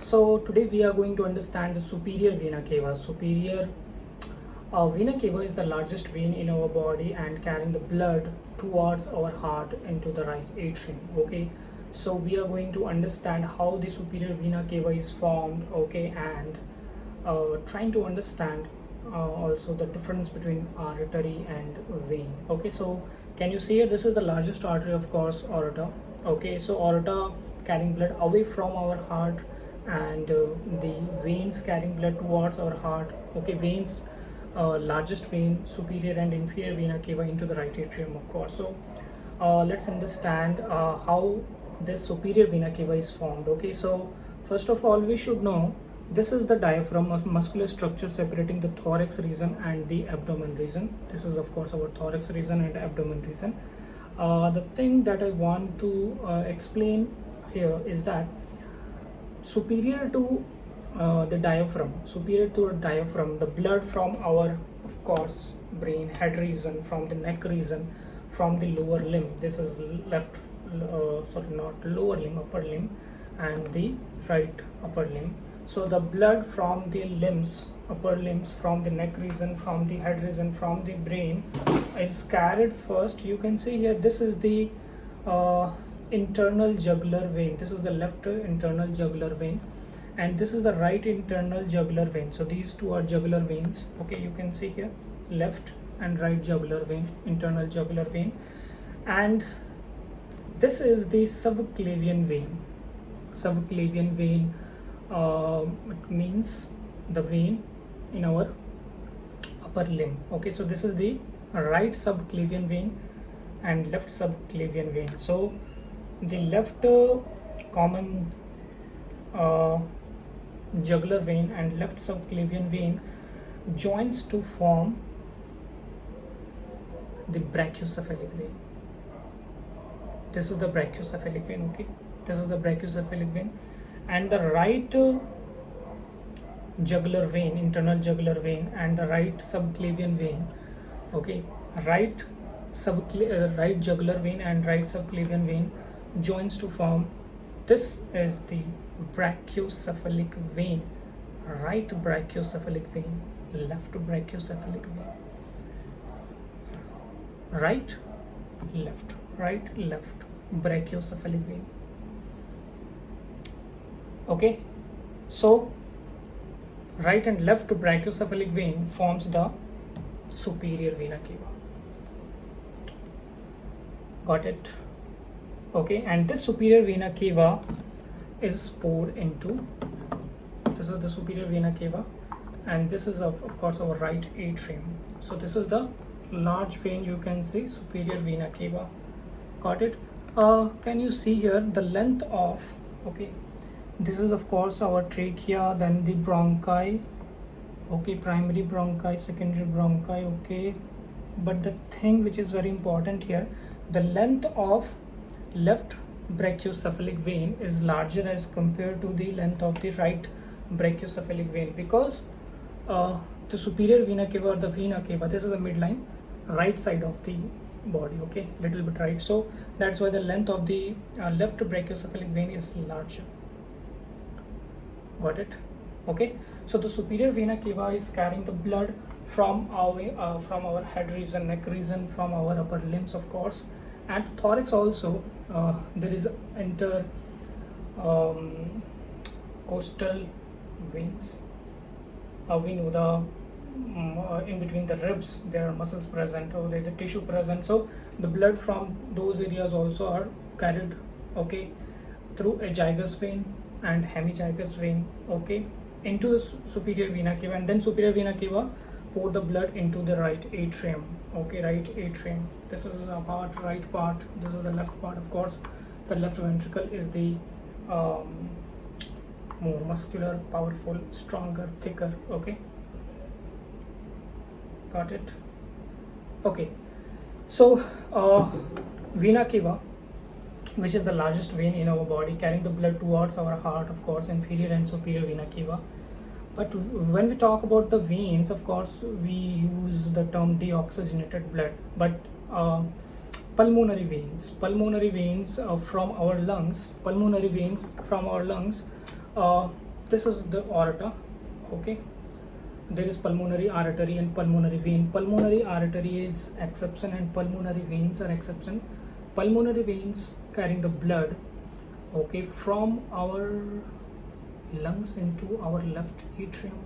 So today we are going to understand the superior vena cava. Superior vena cava is the largest vein in our body and carrying the blood towards our heart into the right atrium. Okay, so we are going to understand how the superior vena cava is formed. Okay, and trying to understand also the difference between artery and vein. Okay, so can you see here? This is the largest artery, of course, aorta. Okay, so aorta carrying blood away from our heart, and the veins carrying blood towards our heart. Okay, veins, largest vein, superior and inferior vena cava into the right atrium, of course. So let's understand how this superior vena cava is formed. Okay, so first of all, we should know this is the diaphragm, of muscular structure separating the thorax region and the abdomen region. This is, of course, our thorax region and abdomen region. The thing that I want to explain here is that superior to the diaphragm, the blood from our, of course, brain, head region, from the neck region, from the lower limb. This is left, not lower limb, upper limb, and the right upper limb. So the blood from the limbs, upper limbs, from the neck region, from the head region, from the brain is carried first. You can see here, this is the internal jugular vein. This is the left internal jugular vein, and this is the right internal jugular vein. So these two are jugular veins. Okay, you can see here, left and right jugular vein, internal jugular vein, and this is the subclavian vein. Subclavian vein, it means the vein in our upper limb. Okay, so this is the right subclavian vein and left subclavian vein. So the left common jugular vein and left subclavian vein joins to form the brachiocephalic vein. This is the brachiocephalic vein. Okay, this is the brachiocephalic vein, and the right jugular vein, internal jugular vein, and the right subclavian vein. Okay, right jugular vein and right subclavian vein joins to form, this is the brachiocephalic vein. Right brachiocephalic vein, left brachiocephalic vein, right left brachiocephalic vein. Okay, so right and left brachiocephalic vein forms the superior vena cava. Got it? Okay, and this superior vena cava is poured into, this is the superior vena cava, and this is of course our right atrium. So this is the large vein, you can see, superior vena cava. Got it? Can you see here the length of, okay, this is of course our trachea, then the bronchi. Okay, primary bronchi, secondary bronchi. Okay, but the thing which is very important here, the length of left brachiocephalic vein is larger as compared to the length of the right brachiocephalic vein, because the superior vena cava, or the vena cava, this is the midline, right side of the body. Okay, little bit right, so that's why the length of the left brachiocephalic vein is larger. Got it? Okay, so the superior vena cava is carrying the blood from our head region, neck region, from our upper limbs, of course, and thorax also. There is coastal veins. We know the in between the ribs there are muscles present, or there is the tissue present, so the blood from those areas also are carried, okay, through azygous vein and hemizygous vein, okay, into the superior vena cava, and then superior vena cava pour the blood into the right atrium. Okay, right atrium, this is the part, right part, this is the left part. Of course, the left ventricle is the more muscular, powerful, stronger, thicker. Okay, got it? Okay, so vena cava, which is the largest vein in our body, carrying the blood towards our heart, of course, inferior and superior vena cava. But when we talk about the veins, of course, we use the term deoxygenated blood, but pulmonary veins from our lungs, this is the aorta. Okay, there is pulmonary artery and pulmonary vein. Pulmonary artery is exception and pulmonary veins are exception. Pulmonary veins carrying the blood, okay, from our lungs into our left atrium,